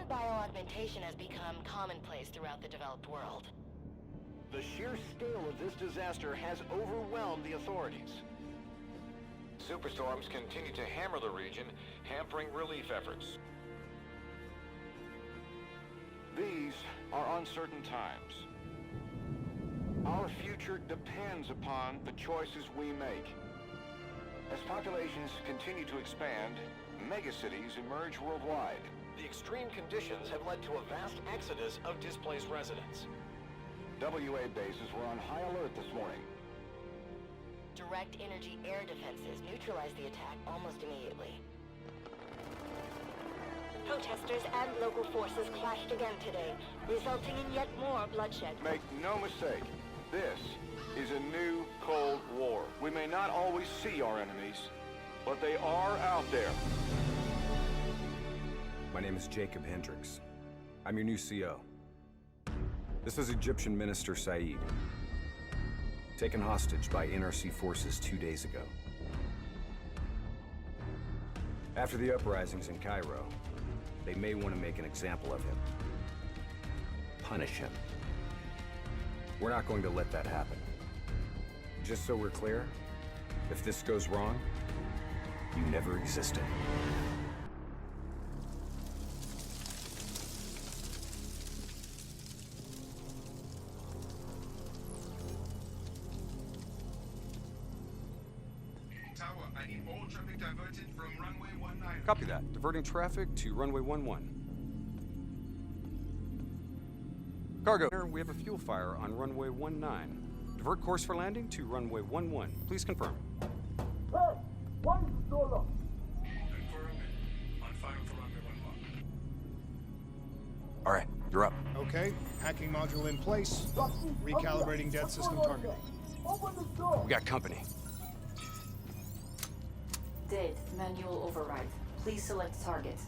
Violent bioaugmentation has become commonplace throughout the developed world. The sheer scale of this disaster has overwhelmed the authorities. Superstorms continue to hammer the region, hampering relief efforts. These are uncertain times. Our future depends upon the choices we make. As populations continue to expand, megacities emerge worldwide. The extreme conditions have led to a vast exodus of displaced residents. WA bases were on high alert this morning. Direct energy air defenses neutralized the attack almost immediately. Protesters and local forces clashed again today, resulting in yet more bloodshed. Make no mistake, this is a new Cold War. We may not always see our enemies, but they are out there. My name is Jacob Hendricks. I'm your new CO. This is Egyptian Minister Said, taken hostage by NRC forces 2 days ago. After the uprisings in Cairo, they may want to make an example of him. Punish him. We're not going to let that happen. Just so we're clear, if this goes wrong, you never existed. Tower, I need all traffic diverted from runway 19. Copy that. Diverting traffic to runway 11. Cargo, we have a fuel fire on runway 19. Divert course for landing to runway 11. Please confirm. Hey, what is the solo? Confirm. On fire for runway 11. All right, you're up. Okay, hacking module in place. Recalibrating dead system target. We got company. Dead. Manual override. Please select target.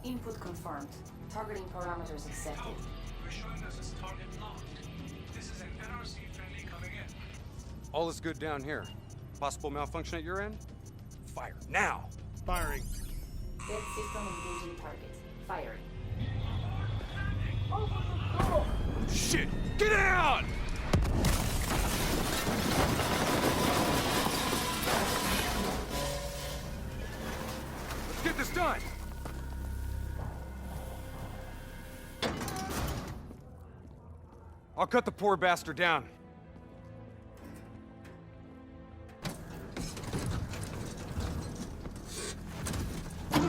Input confirmed. Targeting parameters accepted. We're showing us as target locked. This is an NRC friendly coming in. All is good down here. Possible malfunction at your end? Fire now! Firing. Dead system engaging target. Firing. Shit! Get down! Let's get this done! I'll cut the poor bastard down. We're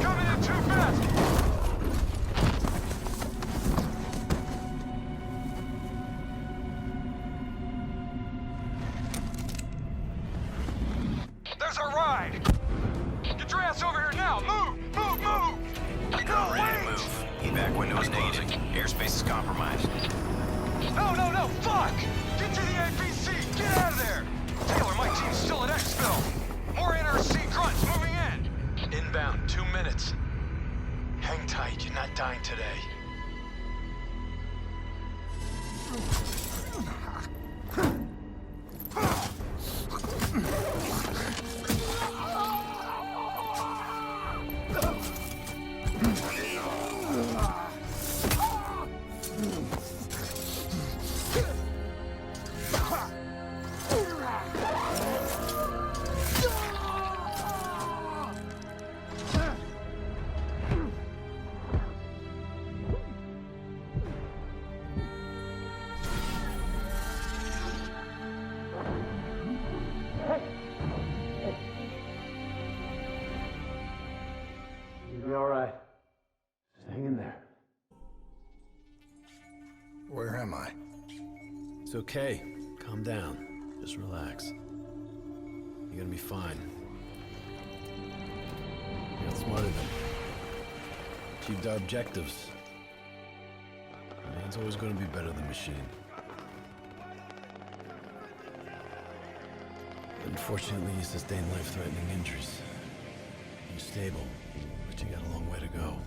coming in too fast! There's our ride! Get your ass over here now! Move! Move! Move! No, wait! Evac window is closing. Airspace is compromised. No! Fuck! Get to the APC! Get out of there! Taylor, my team's still at Exfil. More NRC grunts moving in. Inbound, 2 minutes. Hang tight, you're not dying today. You'll be all right. Just hang in there. Where am I? It's okay. Calm down. Just relax. You're gonna be fine. You outsmarted them. Achieved our objectives. Man's always gonna be better than machine. Unfortunately, you sustained life-threatening injuries. You're stable, but you got a long way to go.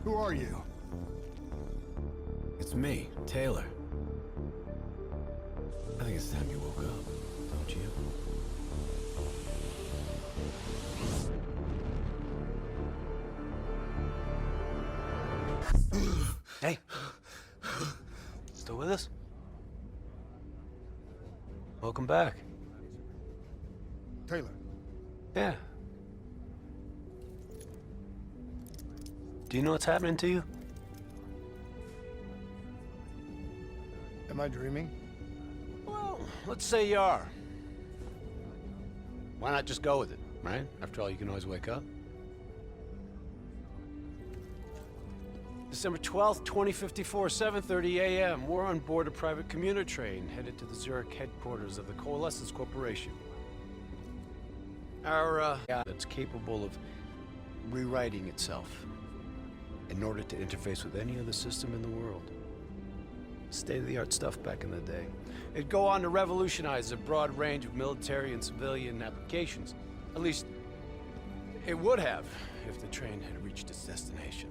Who are you? It's me, Taylor. I think it's time you woke up, don't you? with us? Welcome back. Taylor. Yeah. Do you know what's happening to you? Am I dreaming? Well, let's say you are. Why not just go with it, right? After all, you can always wake up. December 12th, 2054, 7:30 a.m. We're on board a private commuter train headed to the Zurich headquarters of the Coalescence Corporation. Our, that's capable of rewriting itself in order to interface with any other system in the world. State-of-the-art stuff back in the day. It'd go on to revolutionize a broad range of military and civilian applications. At least, it would have if the train had reached its destination.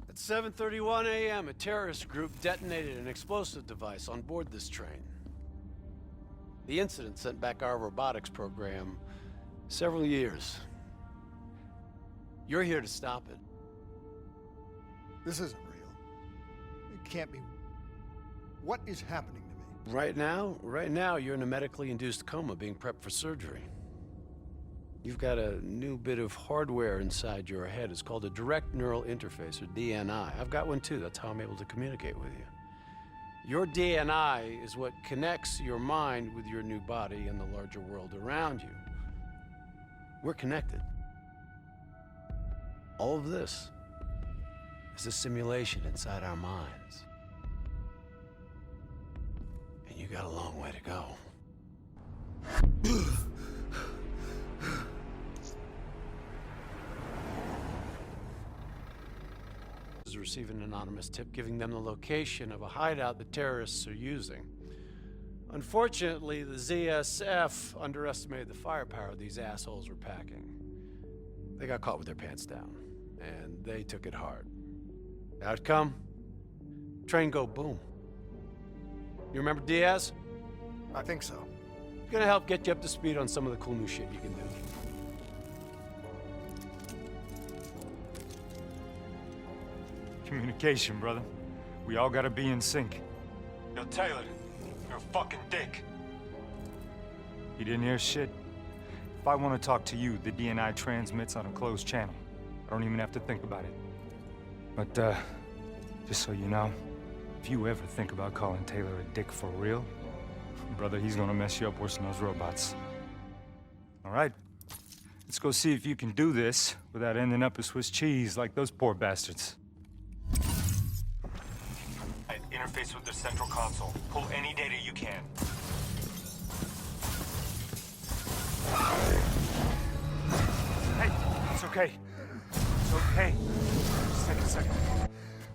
At 7:31 a.m., a terrorist group detonated an explosive device on board this train. The incident sent back our robotics program several years. You're here to stop it. This isn't real. It can't be. What is happening to me? Right now, you're in a medically induced coma being prepped for surgery. You've got a new bit of hardware inside your head. It's called a direct neural interface, or DNI. I've got one too. That's how I'm able to communicate with you. Your DNI is what connects your mind with your new body and the larger world around you. We're connected. All of this is a simulation inside our minds. And you got a long way to go. Receive an anonymous tip giving them the location of a hideout the terrorists are using. Unfortunately, the ZSF underestimated the firepower these assholes were packing. They got caught with their pants down, and they took it hard. Outcome? Train go boom. You remember Diaz? I think so. Gonna help get you up to speed on some of the cool new shit you can do. Communication, brother. We all gotta be in sync. Yo, Taylor, you're a fucking dick. You didn't hear shit? If I want to talk to you, the DNI transmits on a closed channel. I don't even have to think about it. But, just so you know, if you ever think about calling Taylor a dick for real, brother, he's gonna mess you up worse than those robots. All right? Let's go see if you can do this without ending up as Swiss cheese like those poor bastards. Interface with the central console. Pull any data you can. Hey, it's okay. It's okay. Just take a second.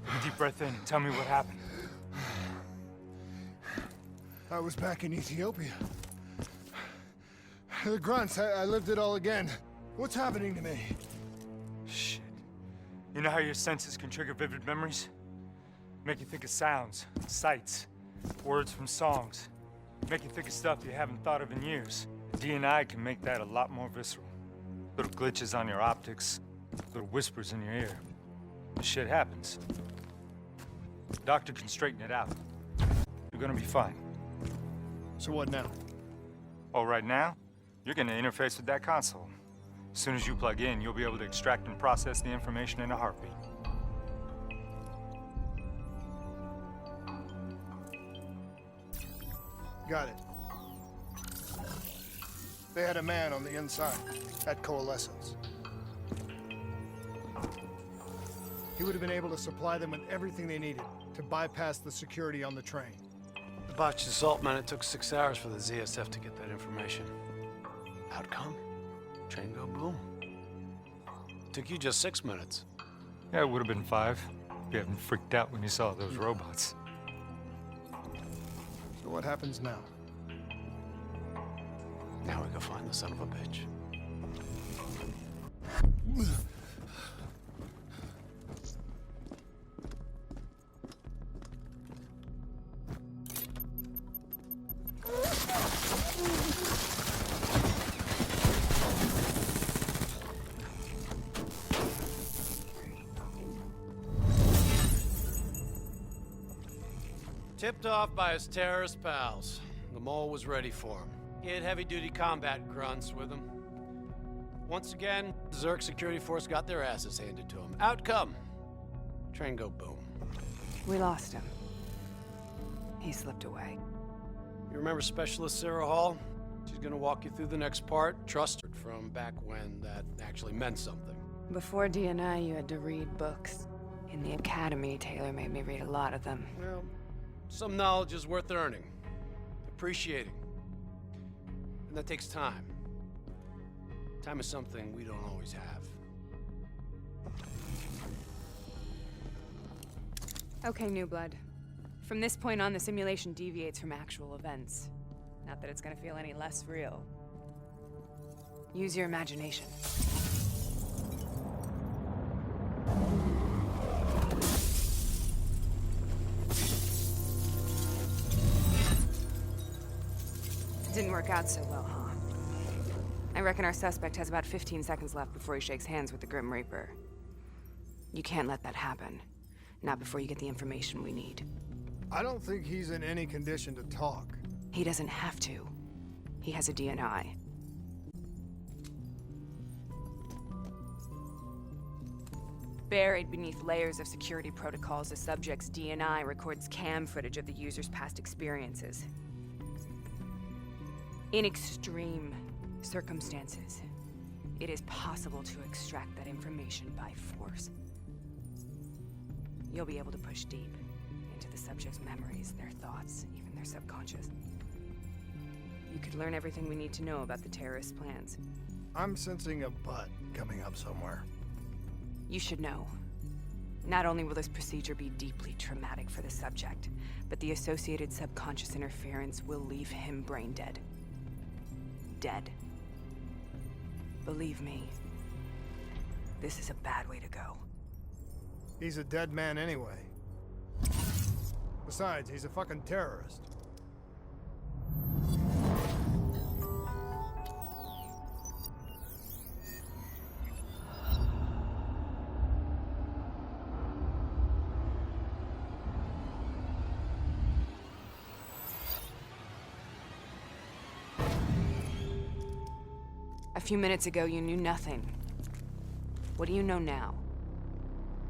Take a deep breath in and tell me what happened. I was back in Ethiopia. The grunts, I lived it all again. What's happening to me? Shit. You know how your senses can trigger vivid memories? Make you think of sounds, sights, words from songs. Make you think of stuff you haven't thought of in years. DNI can make that a lot more visceral. Little glitches on your optics, little whispers in your ear. This shit happens. The doctor can straighten it out. You're gonna be fine. So what now? Oh, right now, you're gonna interface with that console. As soon as you plug in, you'll be able to extract and process the information in a heartbeat. Got it. They had a man on the inside, at Coalescence. He would have been able to supply them with everything they needed to bypass the security on the train. The botched assault, man, it took 6 hours for the ZSF to get that information. Outcome? Train go boom. Took you just 6 minutes. Yeah, it would have been 5 if you hadn't freaked out when you saw those robots. So what happens now? Now we go find the son of a bitch. Tipped off by his terrorist pals. The mole was ready for him. He had heavy-duty combat grunts with him. Once again, Zerg security force got their asses handed to him. Outcome. Train go boom. We lost him. He slipped away. You remember Specialist Sarah Hall? She's gonna walk you through the next part. Trust her from back when that actually meant something. Before DNI, you had to read books. In the academy, Taylor made me read a lot of them. Well, some knowledge is worth earning, appreciating. And that takes time. Time is something we don't always have. Okay, New Blood. From this point on, the simulation deviates from actual events. Not that it's gonna feel any less real. Use your imagination. Didn't work out so well, huh? I reckon our suspect has about 15 seconds left before he shakes hands with the Grim Reaper. You can't let that happen. Not before you get the information we need. I don't think he's in any condition to talk. He doesn't have to. He has a DNI. Buried beneath layers of security protocols, the subject's DNI records cam footage of the user's past experiences. In extreme circumstances, it is possible to extract that information by force. You'll be able to push deep into the subject's memories, their thoughts, even their subconscious. You could learn everything we need to know about the terrorist plans. I'm sensing a butt coming up somewhere. You should know. Not only will this procedure be deeply traumatic for the subject, but the associated subconscious interference will leave him brain dead. Dead. Believe me, this is a bad way to go. He's a dead man anyway. Besides, he's a fucking terrorist. A few minutes ago, you knew nothing. What do you know now?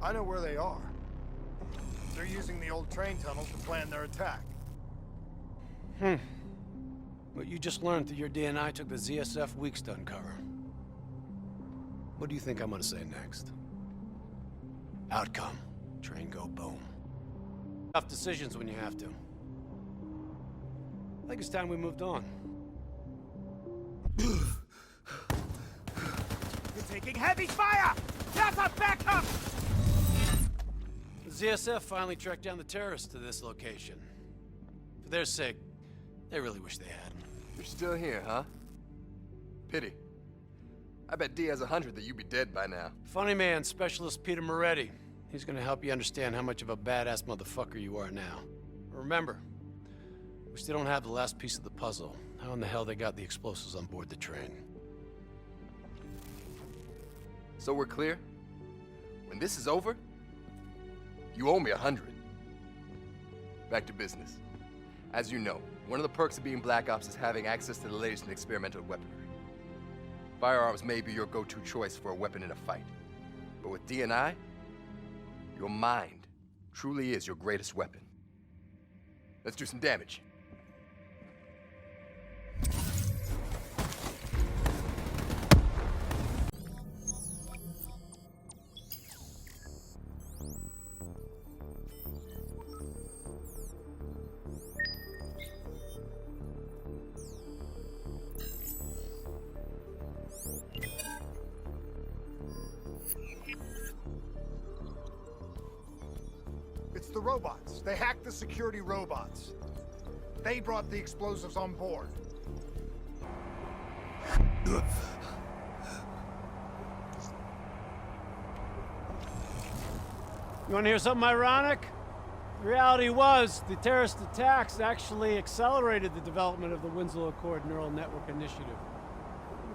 I know where they are. They're using the old train tunnels to plan their attack. What you just learned through your DNI took the ZSF weeks to uncover. What do you think I'm gonna say next? Outcome. Train go boom. Tough decisions when you have to. I think it's time we moved on. You're taking heavy fire! That's a backup! The ZSF finally tracked down the terrorists to this location. For their sake, they really wish they had. You're still here, huh? Pity. I bet D has 100 that you'd be dead by now. Funny man, Specialist Peter Moretti. He's gonna help you understand how much of a badass motherfucker you are now. Remember, we still don't have the last piece of the puzzle. How in the hell they got the explosives on board the train? So we're clear? When this is over, you owe me 100. Back to business. As you know, one of the perks of being Black Ops is having access to the latest in experimental weaponry. Firearms may be your go-to choice for a weapon in a fight. But with DNI, your mind truly is your greatest weapon. Let's do some damage. It's the robots. They hacked the security robots. They brought the explosives on board. You want to hear something ironic? The reality was, the terrorist attacks actually accelerated the development of the Winslow Accord Neural Network Initiative.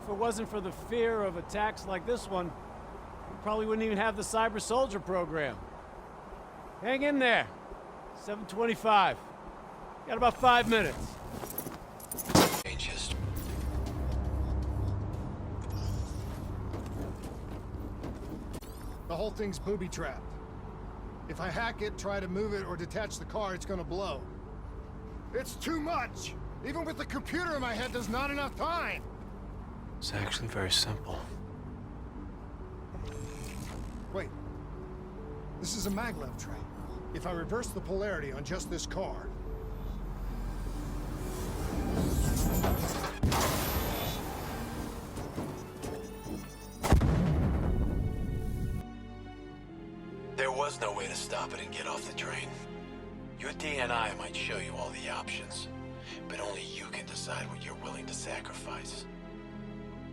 If it wasn't for the fear of attacks like this one, we probably wouldn't even have the Cyber Soldier program. Hang in there. 725. Got about 5 minutes. The whole thing's booby-trapped. If I hack it, try to move it, or detach the car, it's gonna blow. It's too much! Even with the computer in my head, there's not enough time! It's actually very simple. Wait. This is a maglev train. If I reverse the polarity on just this car... There was no way to stop it and get off the train. Your DNI might show you all the options, but only you can decide what you're willing to sacrifice.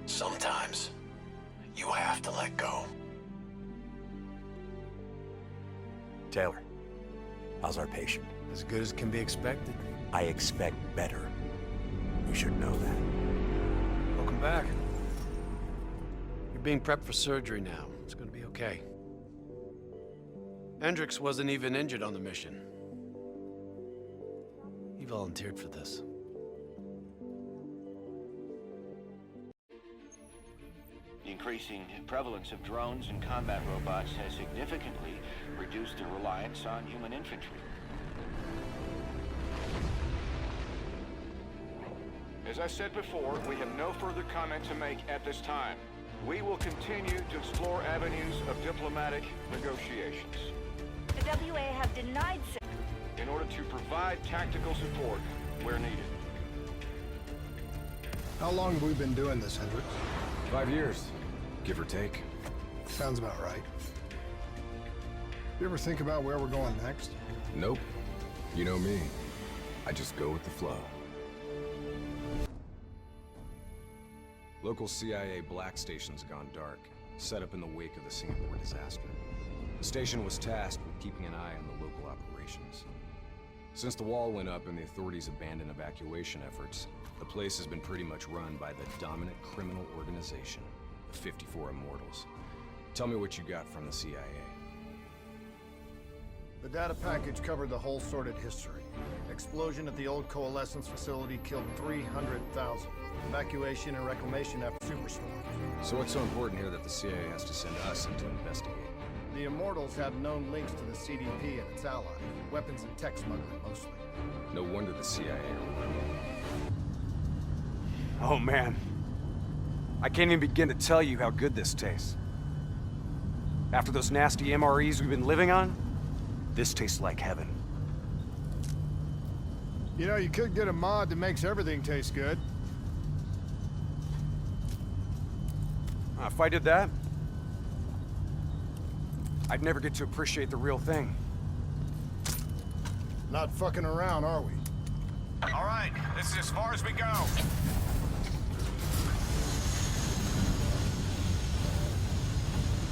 Sometimes, you have to let go. Taylor, how's our patient? As good as can be expected. I expect better. You should know that. Welcome back. You're being prepped for surgery now. It's gonna be okay. Hendricks wasn't even injured on the mission. He volunteered for this. The increasing prevalence of drones and combat robots has significantly reduced the reliance on human infantry. As I said before, we have no further comment to make at this time. We will continue to explore avenues of diplomatic negotiations. The WA have denied in order to provide tactical support where needed. How long have we been doing this, Hendricks? 5 years, give or take. Sounds about right. You ever think about where we're going next? Nope. You know me. I just go with the flow. Local CIA black station's gone dark, set up in the wake of the Singapore disaster. The station was tasked with keeping an eye on the local operations. Since the wall went up and the authorities abandoned evacuation efforts, the place has been pretty much run by the dominant criminal organization, the 54 Immortals. Tell me what you got from the CIA. The data package covered the whole sordid history. Explosion at the old Coalescence facility killed 300,000. Evacuation and reclamation after superstorms. So what's so important here that the CIA has to send us in to investigate? The Immortals have known links to the CDP and its allies. Weapons and tech smuggling, mostly. No wonder the CIA are... Oh man. I can't even begin to tell you how good this tastes. After those nasty MREs we've been living on, this tastes like heaven. You know, you could get a mod that makes everything taste good. If I did that, I'd never get to appreciate the real thing. Not fucking around, are we? All right, this is as far as we go.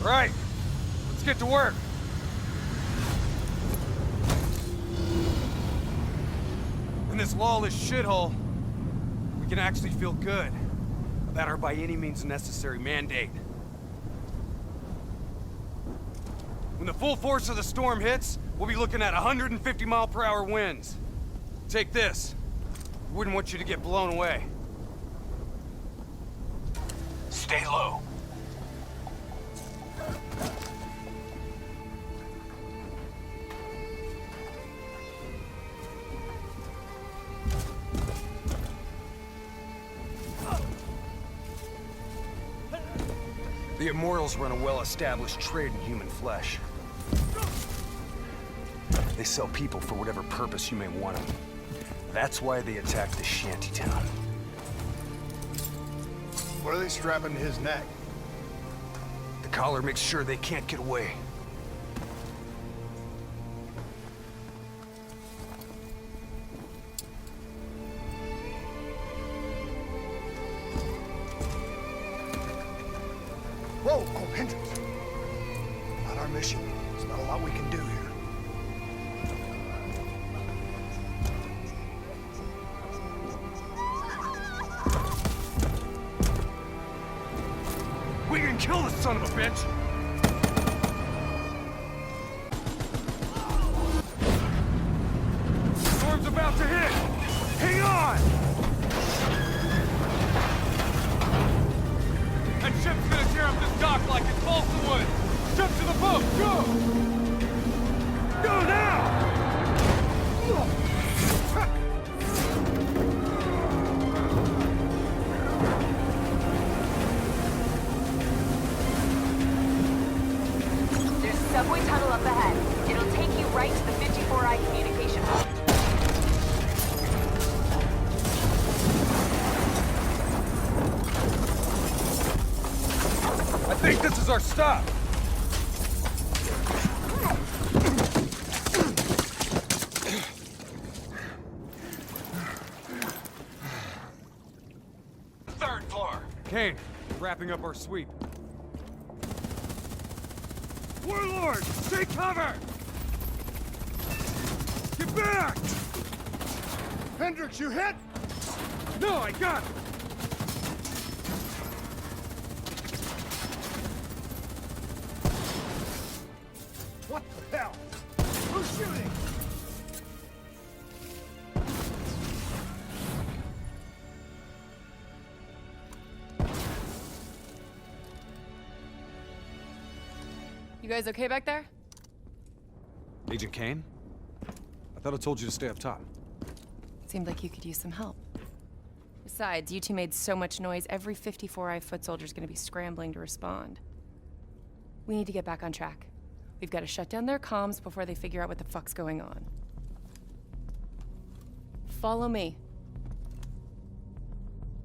Right, let's get to work. In this lawless shithole, we can actually feel good about our by any means necessary mandate. When the full force of the storm hits, we'll be looking at 150-mile-per-hour winds. Take this. Wouldn't want you to get blown away. Stay low. The Immortals run a well-established trade in human flesh. They sell people for whatever purpose you may want them. That's why they attacked this shantytown. What are they strapping to his neck? The collar makes sure they can't get away. Whoa! Oh, Hendricks! Not our mission. There's not a lot we can do here. We can kill this son of a bitch! Storm's about to hit! Smoke, go! Go now! There's a subway tunnel up ahead. It'll take you right to the 54I communication hub. I think this is our stop. Third floor. Kane, wrapping up our sweep. Warlord, take cover! Get back! Hendricks, you hit? No, I got it! What the hell? Who's shooting? You guys okay back there? Agent Kane? I thought I told you to stay up top. Seemed like you could use some help. Besides, you two made so much noise, every 54I foot soldier's gonna be scrambling to respond. We need to get back on track. We've got to shut down their comms before they figure out what the fuck's going on. Follow me.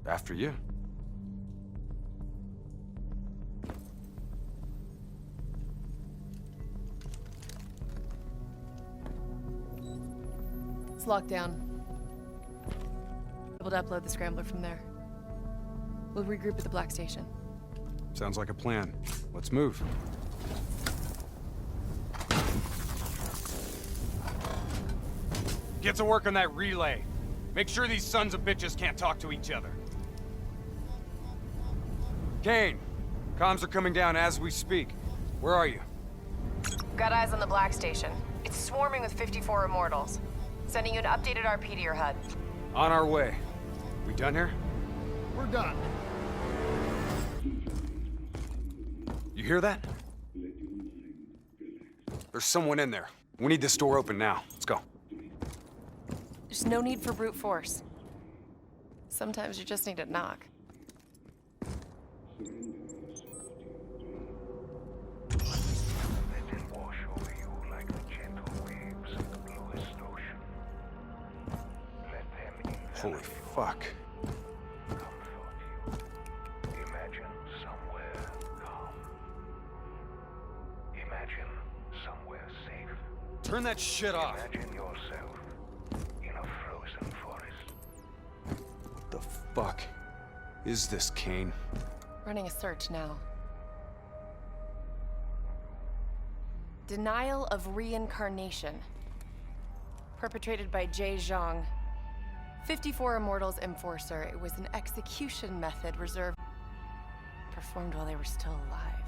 After you. It's locked down. Able to upload the scrambler from there. We'll regroup at the Black Station. Sounds like a plan. Let's move. Get to work on that relay. Make sure these sons of bitches can't talk to each other. Kane, comms are coming down as we speak. Where are you? Got eyes on the Black Station. It's swarming with 54 Immortals. Sending you an updated RP to your HUD. On our way. We done here? We're done. You hear that? There's someone in there. We need this door open now. Let's go. There's no need for brute force. Sometimes you just need to knock. Holy fuck. Imagine somewhere calm. Imagine somewhere safe. Turn that shit off. Imagine yourself in a frozen forest. What the fuck is this, Kane? Running a search now. Denial of reincarnation. Perpetrated by Jay Zhang. 54 Immortals Enforcer. It was an execution method reserved... performed while they were still alive.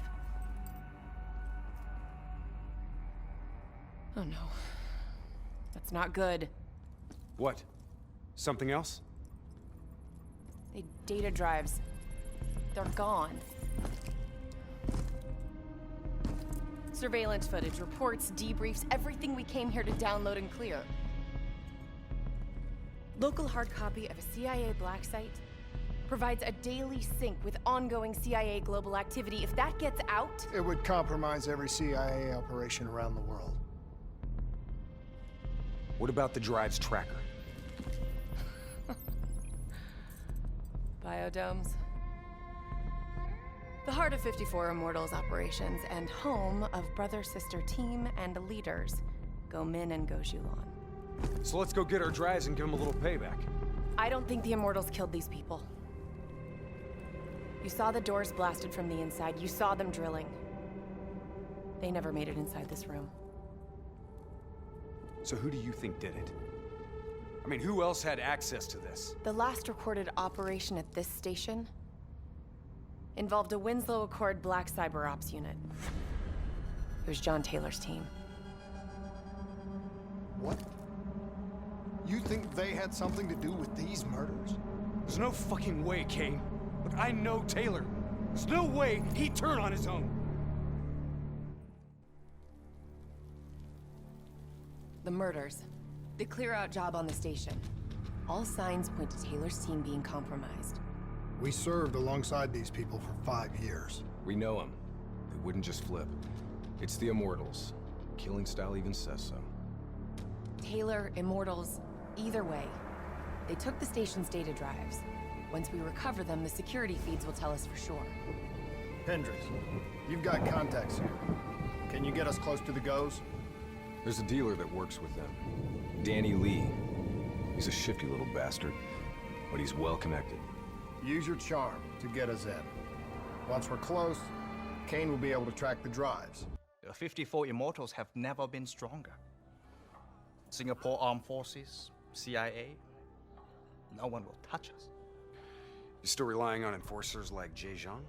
Oh no. That's not good. What? Something else? They data drives. They're gone. Surveillance footage, reports, debriefs, everything we came here to download and clear. Local hard copy of a CIA black site provides a daily sync with ongoing CIA global activity. If that gets out... It would compromise every CIA operation around the world. What about the drive's tracker? Biodomes. The heart of 54 Immortals operations and home of brother-sister team and leaders, Go Min and Go Zhulan. So let's go get our drives and give them a little payback. I don't think the Immortals killed these people. You saw the doors blasted from the inside. You saw them drilling. They never made it inside this room. So who do you think did it? I mean, who else had access to this? The last recorded operation at this station involved a Winslow Accord Black Cyber Ops unit. It was John Taylor's team. What? You think they had something to do with these murders? There's no fucking way, Kane. Look, I know Taylor. There's no way he'd turn on his own. The murders. The clear-out job on the station. All signs point to Taylor's team being compromised. We served alongside these people for 5 years. We know them. They wouldn't just flip. It's the Immortals. Killing style even says so. Taylor, Immortals, either way. They took the station's data drives. Once we recover them, the security feeds will tell us for sure. Hendricks, you've got contacts here. Can you get us close to the Goes? There's a dealer that works with them. Danny Lee. He's a shifty little bastard, but he's well connected. Use your charm to get us in. Once we're close, Kane will be able to track the drives. The 54 Immortals have never been stronger. Singapore Armed Forces, CIA, no one will touch us. You still relying on enforcers like Jay Zhang?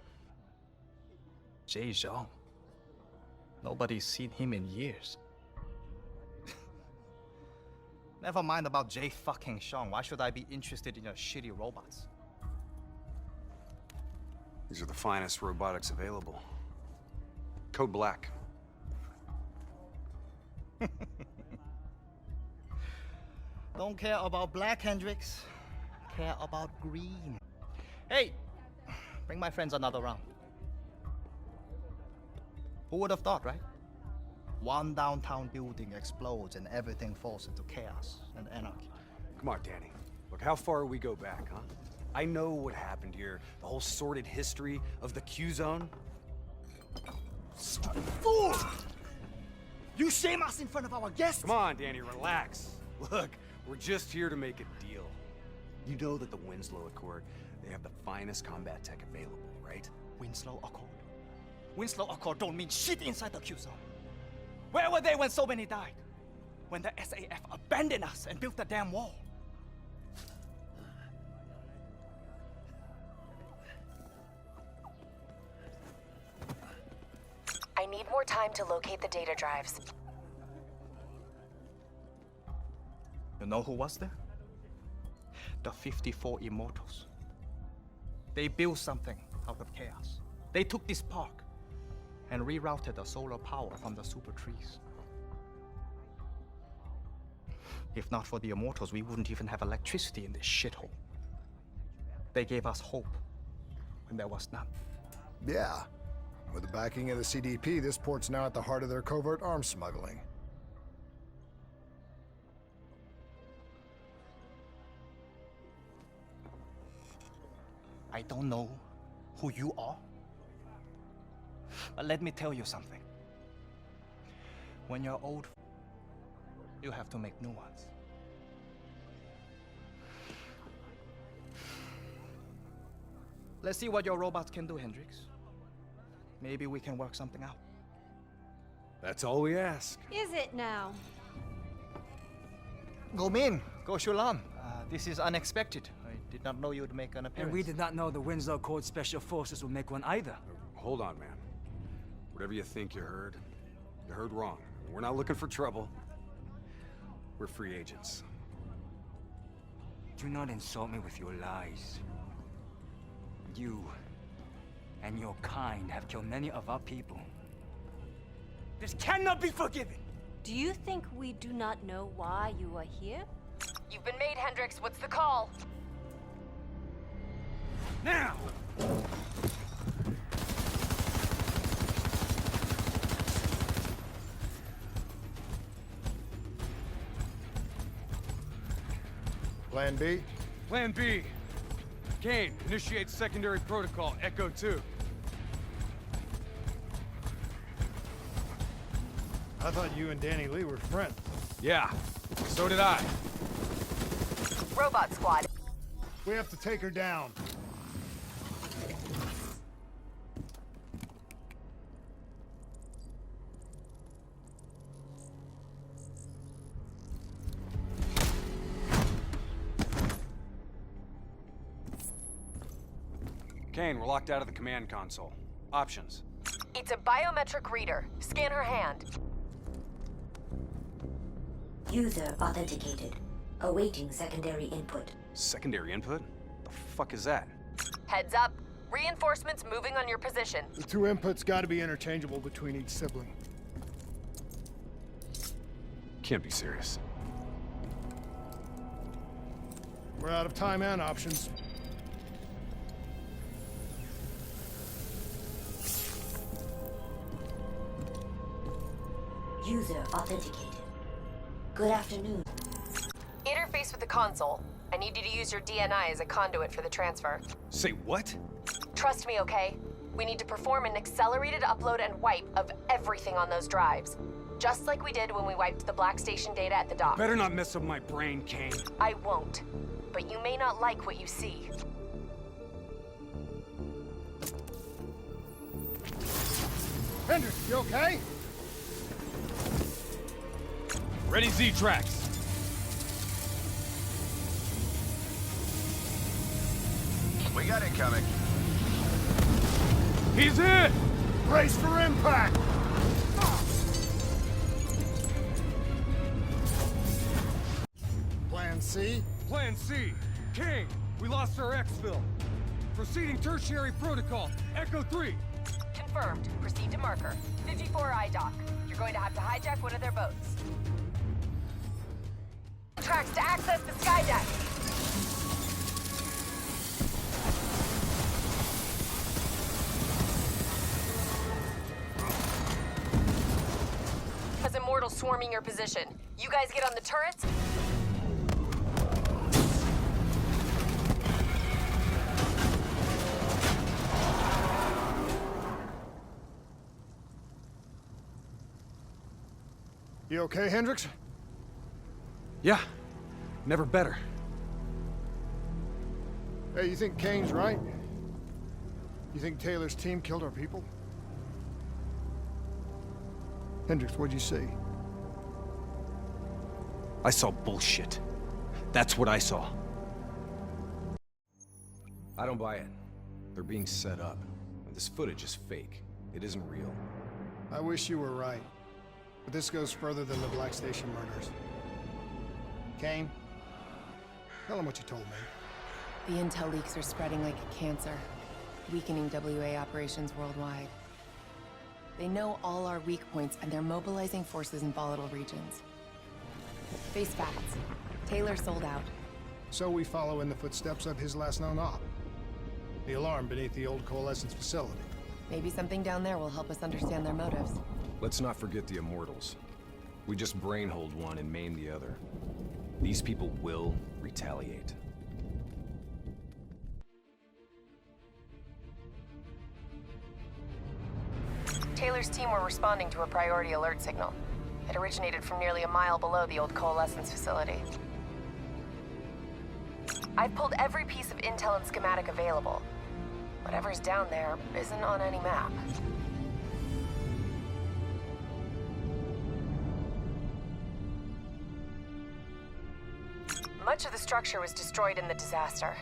Jay Zhang? Nobody's seen him in years. Never mind about Jay fucking Zhang. Why should I be interested in your shitty robots? These are the finest robotics available. Code Black. Don't care about black, Hendricks. Care about green. Hey, bring my friends another round. Who would have thought, right? One downtown building explodes and everything falls into chaos and anarchy. Come on, Danny. Look, how far we go back, huh? I know what happened here. The whole sordid history of the Q-Zone. Stupid fool! You shame us in front of our guests! Come on, Danny, relax. Look, we're just here to make a deal. You know that the Winslow Accord, they have the finest combat tech available, right? Winslow Accord? Winslow Accord don't mean shit inside the Q-Zone. Where were they when so many died? When the SAF abandoned us and built the damn wall? I need more time to locate the data drives. You know who was there? The 54 Immortals. They built something out of chaos. They took this park and rerouted the solar power from the super trees. If not for the Immortals, we wouldn't even have electricity in this shithole. They gave us hope when there was none. Yeah. With the backing of the CDP, this port's now at the heart of their covert arms smuggling. I don't know who you are, but let me tell you something. When you're old, you have to make new ones. Let's see what your robots can do, Hendricks. Maybe we can work something out. That's all we ask. Is it now? Go Min, go Shulam. This is unexpected. I did not know you'd make an appearance. And we did not know the Winslow Accord Special Forces would make one either. Hold on, man. Whatever you think you heard wrong. We're not looking for trouble. We're free agents. Do not insult me with your lies. You and your kind have killed many of our people. This cannot be forgiven! Do you think we do not know why you are here? You've been made, Hendricks. What's the call? Now! Plan B? Plan B. Kane, initiate secondary protocol, Echo 2. I thought you and Danny Lee were friends. Yeah, so did I. Robot squad. We have to take her down. Kane, we're locked out of the command console. Options. It's a biometric reader. Scan her hand. User authenticated. Awaiting secondary input. Secondary input? The fuck is that? Heads up. Reinforcements moving on your position. The two inputs gotta be interchangeable between each sibling. can't be serious. We're out of time and options. User authenticated. Good afternoon. Interface with the console. I need you to use your DNI as a conduit for the transfer. Say what? Trust me, okay? We need to perform an accelerated upload and wipe of everything on those drives. Just like we did when we wiped the Black Station data at the dock. Better not mess up my brain, Kane. I won't. But you may not like what you see. Hendricks, you okay? Ready Z-Tracks. We got incoming. He's hit! Brace for impact! Plan C? Plan C. King, we lost our exfil. Proceeding tertiary protocol. Echo 3. Confirmed. Proceed to marker. 54I dock. You're going to have to hijack one of their boats. Tracks to access the sky deck. Has Immortals swarming your position. You guys get on the turrets. You okay, Hendricks? Yeah, never better. Hey, you think Kane's right? You think Taylor's team killed our people? Hendricks, what'd you see? I saw bullshit. That's what I saw. I don't buy it. They're being set up. This footage is fake. It isn't real. I wish you were right. But this goes further than the Black Station murders. Kane, tell him what you told me. The intel leaks are spreading like a cancer, weakening WA operations worldwide. They know all our weak points, and they're mobilizing forces in volatile regions. Face facts. Taylor sold out. So we follow in the footsteps of his last known op. The alarm beneath the old Coalescence facility. Maybe something down there will help us understand their motives. Let's not forget the Immortals. We just brainhold one and maim the other. These people will retaliate. Taylor's team were responding to a priority alert signal. It originated from nearly a mile below the old Coalescence facility. I've pulled every piece of intel and schematic available. Whatever's down there isn't on any map. Much of the structure was destroyed in the disaster.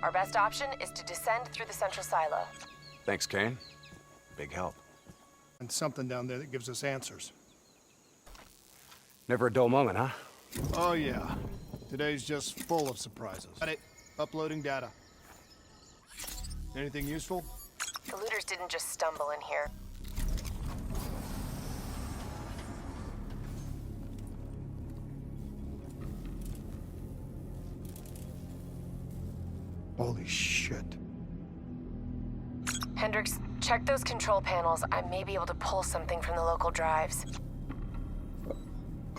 Our best option is to descend through the central silo. Thanks, Kane. Big help. And something down there that gives us answers. Never a dull moment, huh? Oh yeah. Today's just full of surprises. Got it. Uploading data. Anything useful? The looters didn't just stumble in here. Holy shit. Hendricks, check those control panels. I may be able to pull something from the local drives.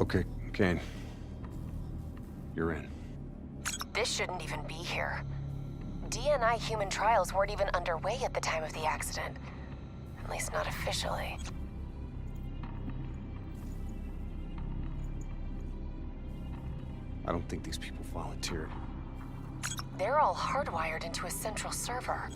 Okay, Kane. You're in. This shouldn't even be here. DNI human trials weren't even underway at the time of the accident. At least not officially. I don't think these people volunteered. They're all hardwired into a central server.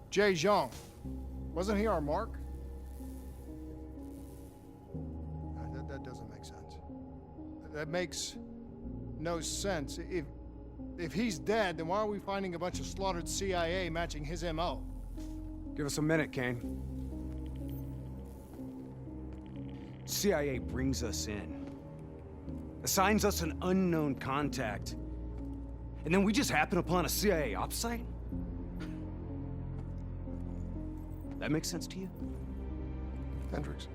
Jay Zhang. Wasn't he our mark? That doesn't make sense. That makes no sense. If he's dead, then why are we finding a bunch of slaughtered CIA matching his MO? Give us a minute, Kane. CIA brings us in, assigns us an unknown contact, and then we just happen upon a CIA ops site? That makes sense to you? Hendricks,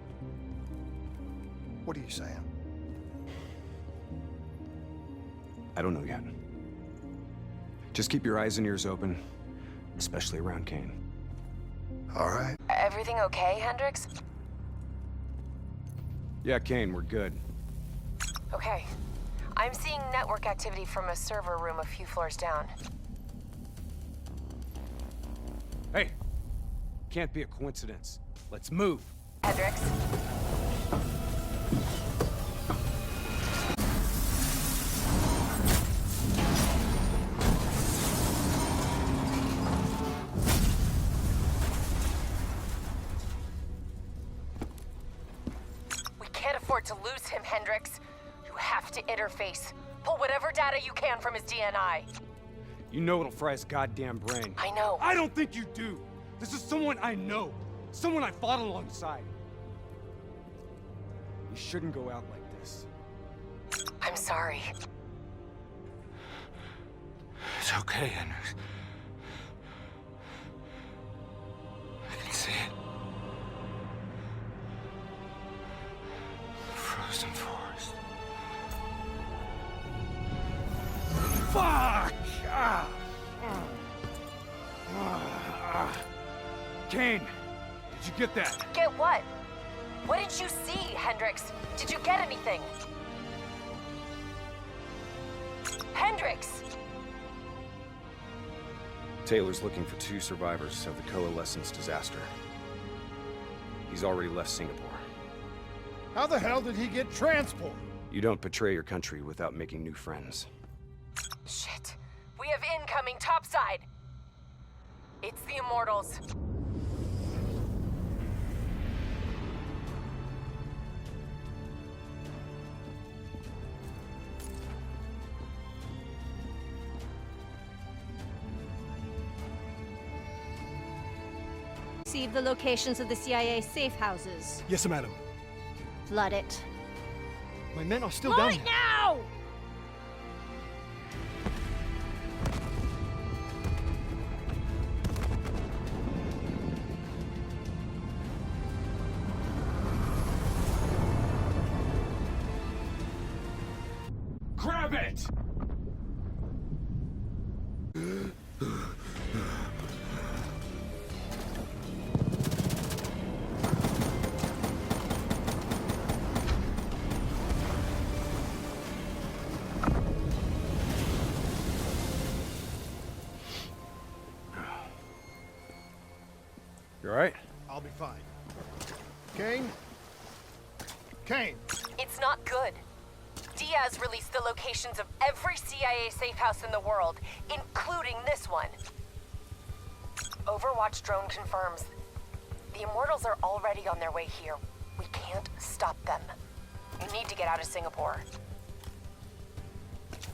what are you saying? I don't know yet. Just keep your eyes and ears open, especially around Kane. All right. Everything okay, Hendricks? Yeah, Kane, we're good. Okay. I'm seeing network activity from a server room a few floors down. Hey! Can't be a coincidence. Let's move. Hendricks? We can't afford to lose him, Hendricks. You have to interface. Pull whatever data you can from his DNI. You know it'll fry his goddamn brain. I know. I don't think you do. This is someone I know. Someone I fought alongside. You shouldn't go out like this. I'm sorry. It's okay, Hendricks. I can see it. Frozen forest. Fuck! Kane, did you get that? Get what? What did you see, Hendricks? Did you get anything? Hendricks! Taylor's looking for 2 survivors of the Coalescence disaster. He's already left Singapore. How the hell did he get transport? You don't betray your country without making new friends. Shit. We have incoming topside. It's the Immortals. Receive the locations of the CIA safe houses. Yes, madam. Flood it. My men are still Flood down it there. now! Grab it! You alright? I'll be fine. Kane? Kane! It's not good. Diaz released the locations of every CIA safe house in the world, including this one. Overwatch drone confirms. The Immortals are already on their way here. We can't stop them. You need to get out of Singapore.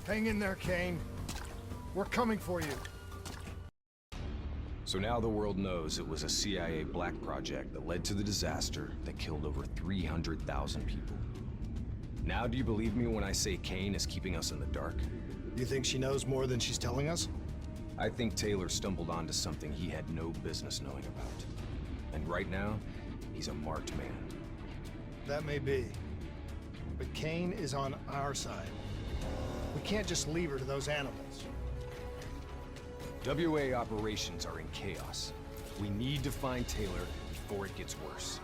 Hang in there, Kane. We're coming for you. So now the world knows it was a CIA black project that led to the disaster that killed over 300,000 people. Now do you believe me when I say Kane is keeping us in the dark? You think she knows more than she's telling us? I think Taylor stumbled onto something he had no business knowing about. And right now, he's a marked man. That may be. But Kane is on our side. We can't just leave her to those animals. WA operations are in chaos. We need to find Taylor before it gets worse.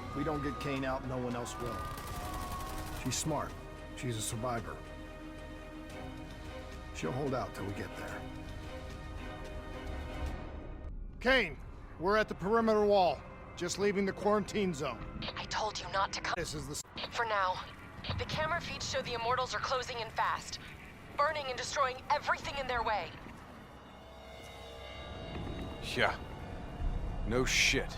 If we don't get Kane out, no one else will. She's smart. She's a survivor. She'll hold out till we get there. Kane, we're at the perimeter wall. Just leaving the quarantine zone. I told you not to come. This is the... For now. The camera feeds show the Immortals are closing in fast. Burning and destroying everything in their way. Yeah. No shit.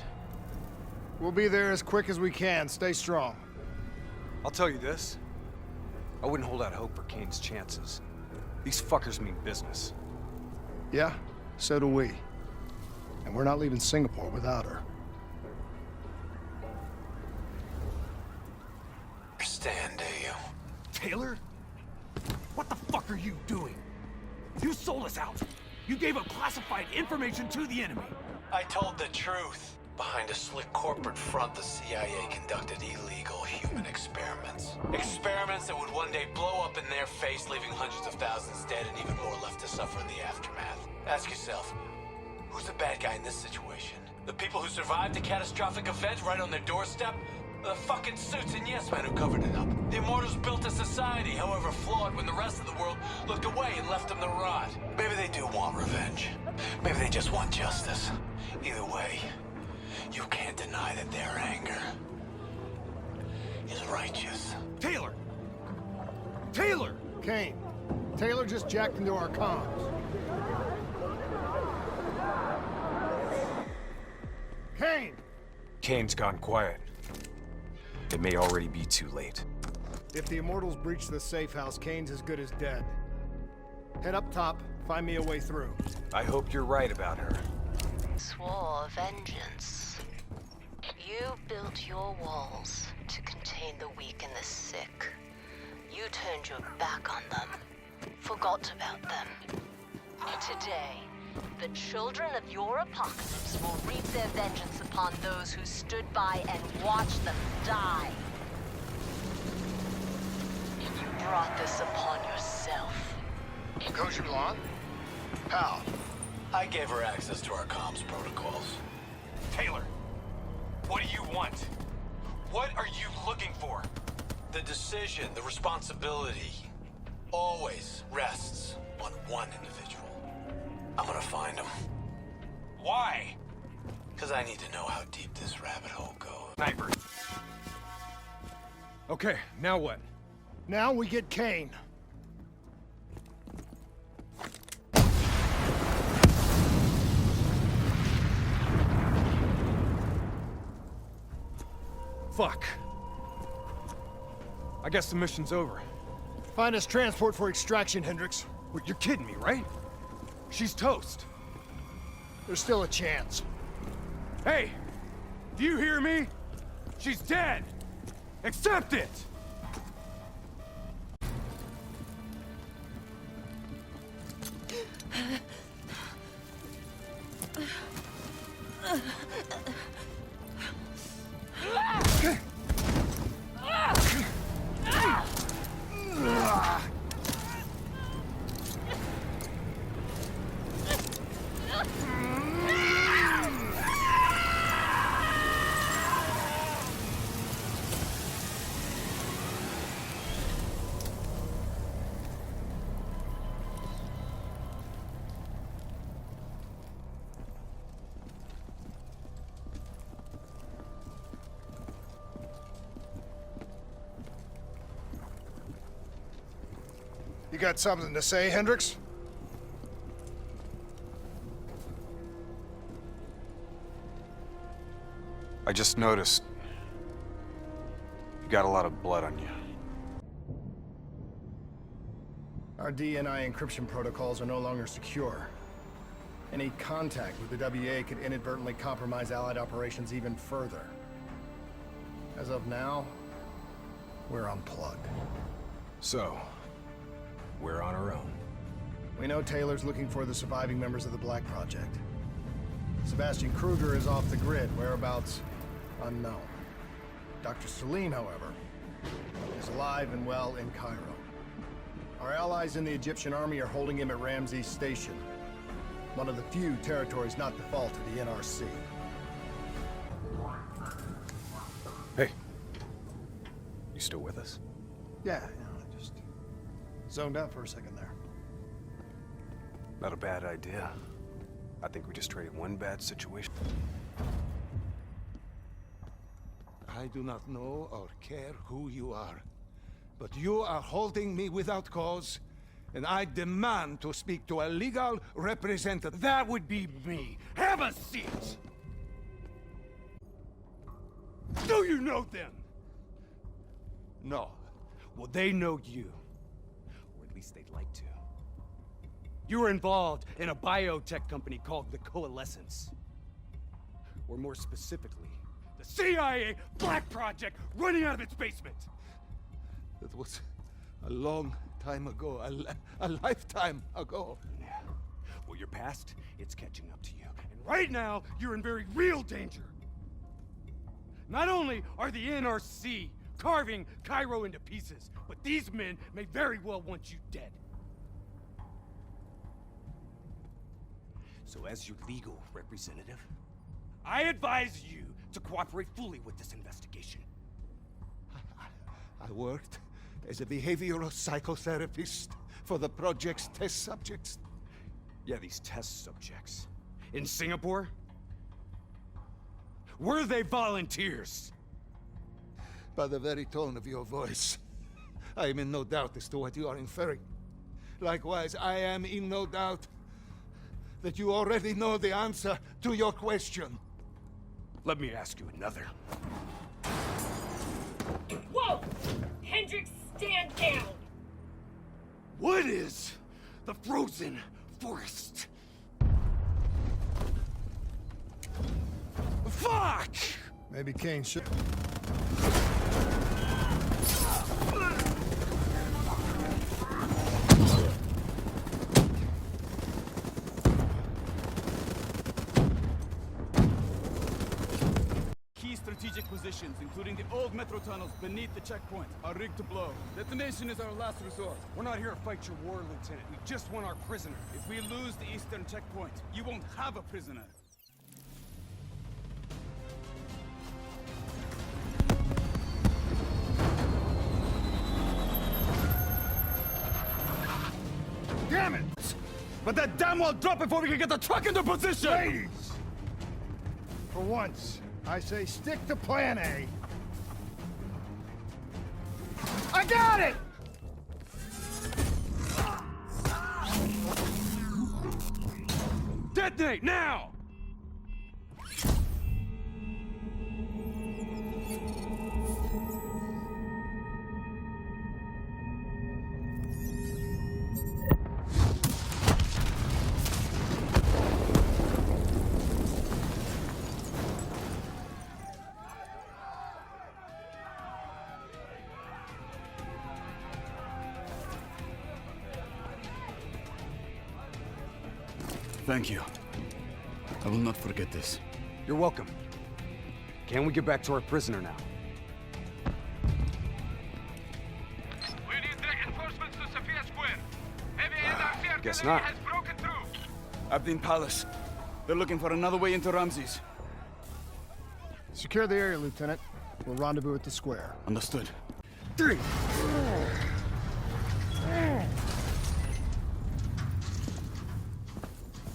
We'll be there as quick as we can. Stay strong. I'll tell you this. I wouldn't hold out hope for Kane's chances. These fuckers mean business. Yeah, so do we. And we're not leaving Singapore without her. Understand, do you? Taylor? What the fuck are you doing? You sold us out. You gave up classified information to the enemy. I told the truth. Behind a slick corporate front, the CIA conducted illegal human experiments. Experiments that would one day blow up in their face, leaving hundreds of thousands dead and even more left to suffer in the aftermath. Ask yourself, who's the bad guy in this situation? The people who survived a catastrophic event right on their doorstep? The fucking suits and yes men who covered it up. The Immortals built a society, however flawed, when the rest of the world looked away and left them to rot. Maybe they do want revenge. Maybe they just want justice. Either way, you can't deny that their anger is righteous. Taylor! Taylor! Kane, Taylor just jacked into our comms. Kane! Kane's gone quiet. It may already be too late. If the Immortals breach the safe house, Kane's as good as dead. Head up top, find me a way through. I hope you're right about her. Swore vengeance. You built your walls to contain the weak and the sick. You turned your back on them, forgot about them. Today, the children of your apocalypse will reap their vengeance upon those who stood by and watched them die. You brought this upon yourself. Coach Milan? Pal, I gave her access to our comms protocols. Taylor, what do you want? What are you looking for? The decision, the responsibility, always rests on one individual. I'm gonna find him. Why? Because I need to know how deep this rabbit hole goes. Sniper. Okay, now what? Now we get Kane. Fuck. I guess the mission's over. Find us transport for extraction, Hendricks. Wait, you're kidding me, right? She's toast. There's still a chance. Hey! Do you hear me? She's dead! Accept it! You got something to say, Hendricks? I just noticed you got a lot of blood on you. Our DNI encryption protocols are no longer secure. Any contact with the WA could inadvertently compromise Allied operations even further. As of now, we're unplugged. So, we're on our own. We know Taylor's looking for the surviving members of the Black Project. Sebastian Kruger is off the grid, whereabouts unknown. Dr. Salim, however, is alive and well in Cairo. Our allies in the Egyptian army are holding him at Ramses Station, one of the few territories not default to the NRC. Hey, you still with us? Yeah, I just zoned out for a second there. Not a bad idea. I think we just traded one bad situation. I do not know or care who you are, but you are holding me without cause, and I demand to speak to a legal representative. That would be me. Have a seat! Do you know them? No. Well, they know you. Or at least they'd like to. You were involved in a biotech company called the Coalescence. Or more specifically, the CIA Black Project running out of its basement. That was a long time ago, a lifetime ago. Yeah. Well, your past, it's catching up to you. And right now, you're in very real danger. Not only are the NRC carving Cairo into pieces, but these men may very well want you dead. So as your legal representative, I advise you to cooperate fully with this investigation. I worked as a behavioral psychotherapist for the project's test subjects. Yeah, these test subjects. In Singapore? Were they volunteers? By the very tone of your voice, I am in no doubt as to what you are inferring. Likewise, I am in no doubt that you already know the answer to your question. Let me ask you another. Whoa! Hendricks, stand down! What is the frozen forest? Fuck! Maybe Kane should... Key strategic positions, including the old metro tunnels beneath the checkpoint, are rigged to blow. Detonation is our last resort. We're not here to fight your war, Lieutenant. We just want our prisoner. If we lose the eastern checkpoint, you won't have a prisoner. Damn it! But that damn well drop before we can get the truck into position! Ladies! For once, I say stick to plan A. I got it! Detonate now! Thank you. I will not forget this. You're welcome. Can we get back to our prisoner now? We need reinforcements to Sophia Square. Heavy NRC Guess artillery not. has broken through. Abdin Palace. They're looking for another way into Ramses. Secure the area, Lieutenant. We'll rendezvous at the square. Understood. 3!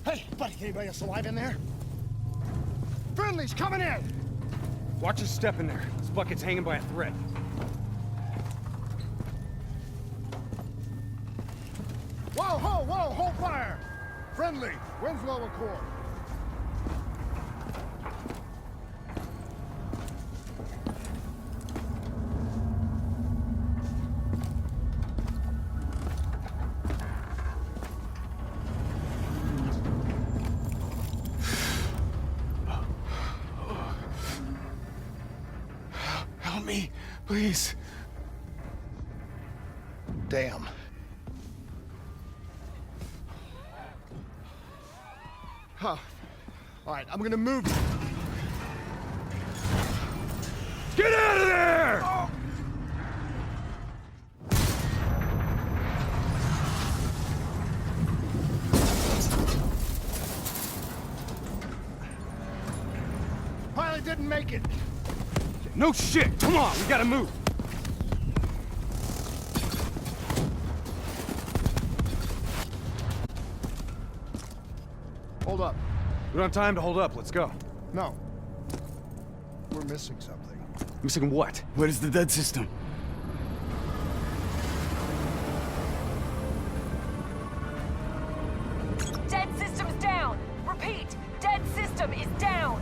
Hey, buddy, anybody else alive in there? Friendly's coming in! Watch your step in there. This bucket's hanging by a thread. Whoa, hold fire! Friendly, Winslow Accord. Help me, please. Damn. Huh. All right, I'm gonna move. Get out of there! Oh. Pilot didn't make it. No shit! Come on, we gotta move! Hold up. We don't have time to hold up, let's go. No. We're missing something. Missing what? Where is the dead system? Dead system's down! Repeat, dead system is down!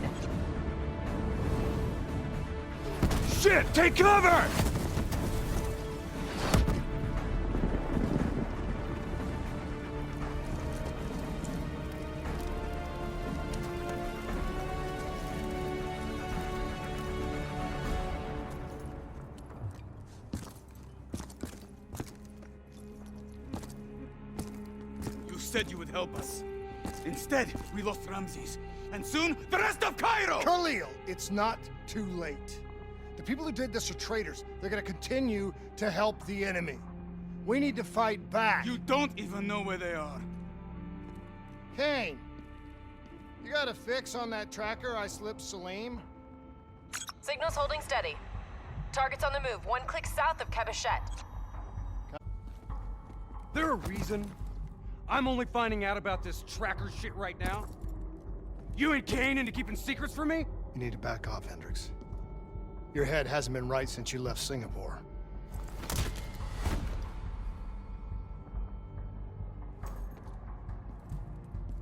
Shit! Take cover! You said you would help us. Instead, we lost Ramses. And soon, the rest of Cairo! Khalil, it's not too late. The people who did this are traitors. They're gonna continue to help the enemy. We need to fight back. You don't even know where they are. Kane, you got a fix on that tracker I slipped Salim? Signal's holding steady. Target's on the move, 1 click south of Cabochette. There a reason I'm only finding out about this tracker shit right now? You and Kane into keeping secrets from me? You need to back off, Hendricks. Your head hasn't been right since you left Singapore.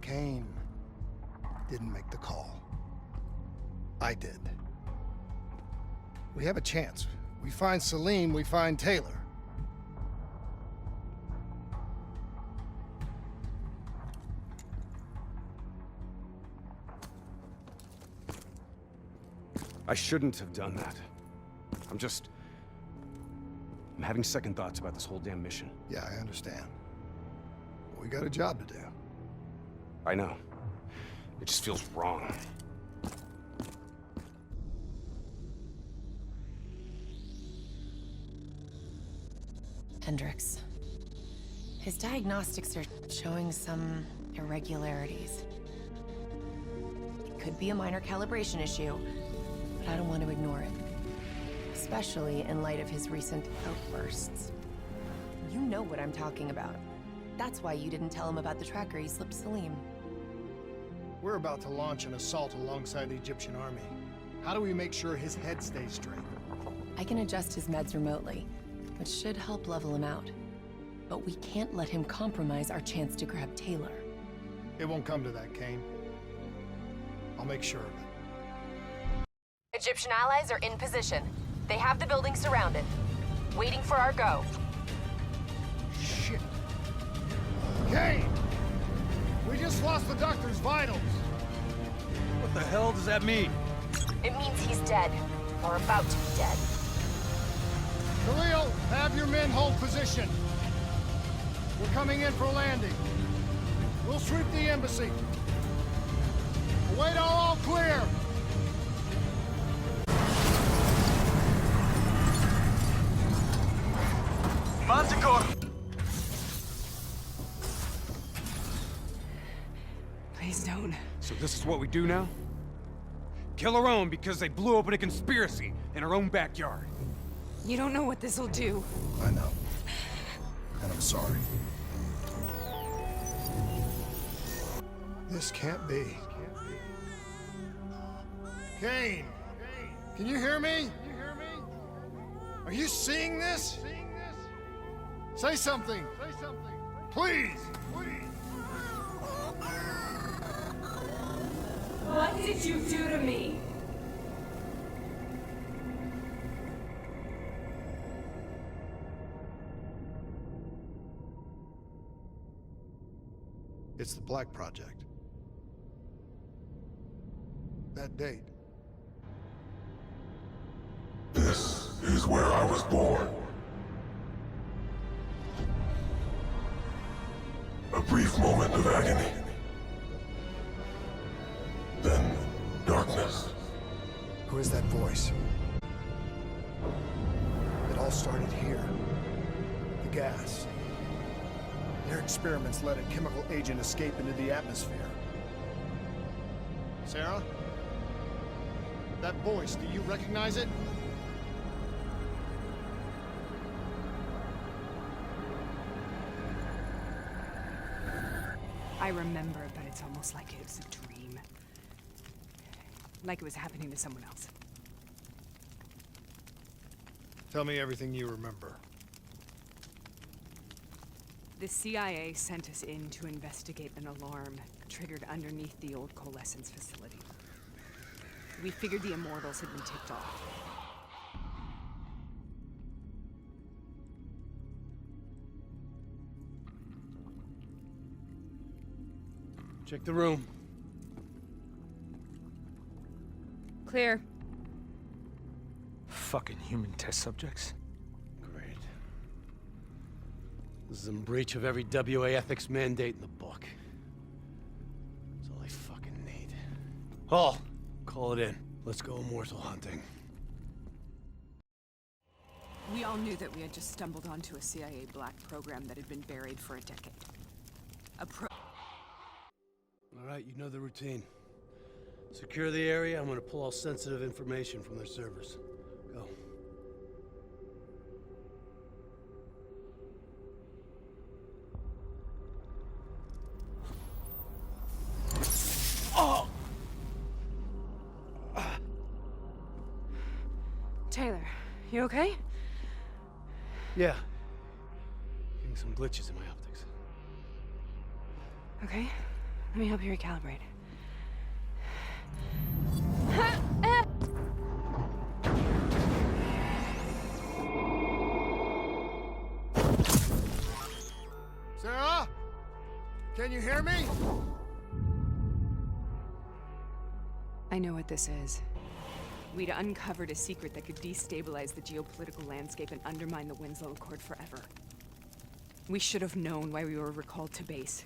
Kane didn't make the call. I did. We have a chance. We find Salim, we find Taylor. I shouldn't have done that. I'm having second thoughts about this whole damn mission. Yeah, I understand. But we got a job to do. I know. It just feels wrong. Hendricks. His diagnostics are showing some irregularities. It could be a minor calibration issue, but I don't want to ignore it. Especially in light of his recent outbursts. You know what I'm talking about. That's why you didn't tell him about the tracker he slipped Salim. We're about to launch an assault alongside the Egyptian army. How do we make sure his head stays straight? I can adjust his meds remotely, which should help level him out. But we can't let him compromise our chance to grab Taylor. It won't come to that, Kane. I'll make sure of it. Egyptian allies are in position. They have the building surrounded. Waiting for our go. Shit. Kane! We just lost the doctor's vitals. What the hell does that mean? It means he's dead. Or about to be dead. Khalil, have your men hold position. We're coming in for landing. We'll sweep the embassy. Await all clear. Manticore! Please don't. So this is what we do now? Kill our own because they blew open a conspiracy in our own backyard. You don't know what this'll do. I know. And I'm sorry. This can't be. Kane! Can you hear me? Are you seeing this? Say something! Please! What did you do to me? It's the Black Project. That date. This is where I was born. A brief moment of agony. Then, darkness. Who is that voice? It all started here. The gas. Their experiments let a chemical agent escape into the atmosphere. Sarah? That voice, do you recognize it? I remember, but it's almost like it was a dream. Like it was happening to someone else. Tell me everything you remember. The CIA sent us in to investigate an alarm triggered underneath the old coalescence facility. We figured the Immortals had been tipped off. Check the room. Clear. Fucking human test subjects. Great. This is in breach of every WA ethics mandate in the book. That's all I fucking need. Hall, call it in. Let's go immortal hunting. We all knew that we had just stumbled onto a CIA black program that had been buried for a decade. All right, you know the routine. Secure the area. I'm gonna pull all sensitive information from their servers. Go. Oh! Taylor, you okay? Yeah. Getting some glitches in my optics. Okay, let me help you recalibrate. Sarah? Can you hear me? I know what this is. We'd uncovered a secret that could destabilize the geopolitical landscape and undermine the Winslow Accord forever. We should have known why we were recalled to base.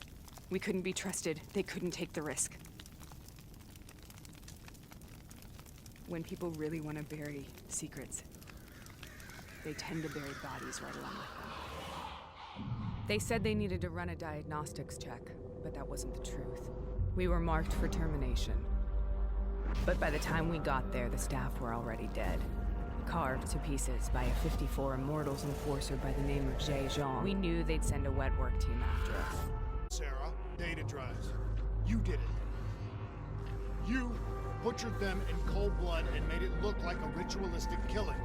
We couldn't be trusted. They couldn't take the risk. When people really want to bury secrets, they tend to bury bodies right along with them. They said they needed to run a diagnostics check, but that wasn't the truth. We were marked for termination. But by the time we got there, the staff were already dead. Carved to pieces by a 54 Immortals enforcer by the name of Jay Jean. We knew they'd send a wet work team after us. Sarah, data drives. You did it. You butchered them in cold blood and made it look like a ritualistic killing.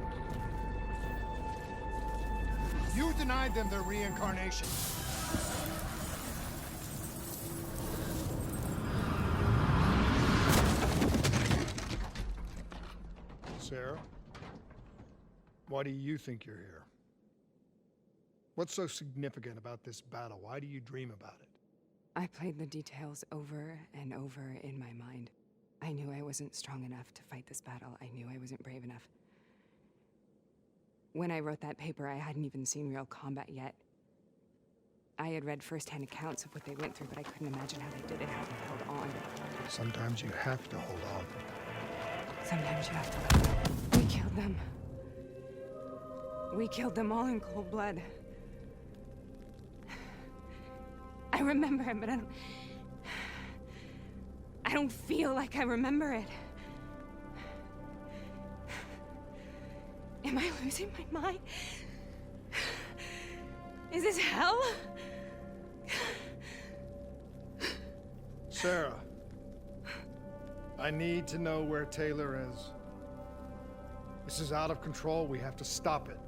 You denied them their reincarnation. Sarah, why do you think you're here? What's so significant about this battle? Why do you dream about it? I played the details over and over in my mind. I knew I wasn't strong enough to fight this battle. I knew I wasn't brave enough. When I wrote that paper, I hadn't even seen real combat yet. I had read first-hand accounts of what they went through, but I couldn't imagine how they did it, how they held on. Sometimes you have to hold on. Sometimes you have to let go. We killed them. We killed them all in cold blood. I remember it, but I don't feel like I remember it. Am I losing my mind? Is this hell? Sarah, I need to know where Taylor is. This is out of control. We have to stop it.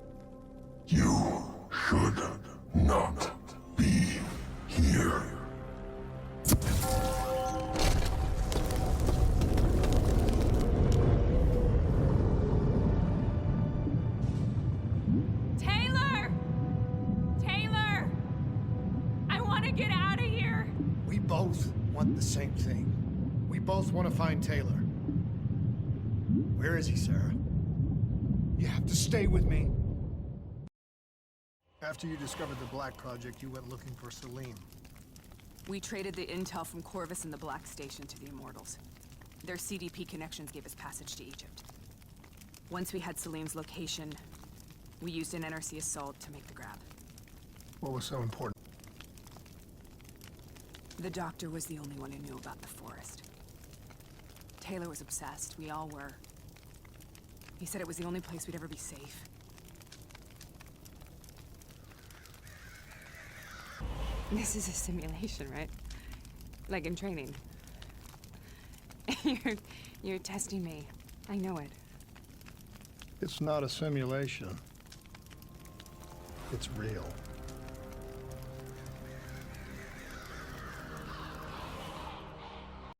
You should not be here. Taylor! Taylor! I want to get out of here! We both want the same thing. We both want to find Taylor. Where is he, Sarah? You have to stay with me. After you discovered the Black Project, you went looking for Salim. We traded the intel from Corvus and the Black Station to the Immortals. Their CDP connections gave us passage to Egypt. Once we had Salim's location, we used an NRC assault to make the grab. What was so important? The doctor was the only one who knew about the forest. Taylor was obsessed. We all were. He said it was the only place we'd ever be safe. This is a simulation, right? Like in training. You're testing me. I know it. It's not a simulation. It's real.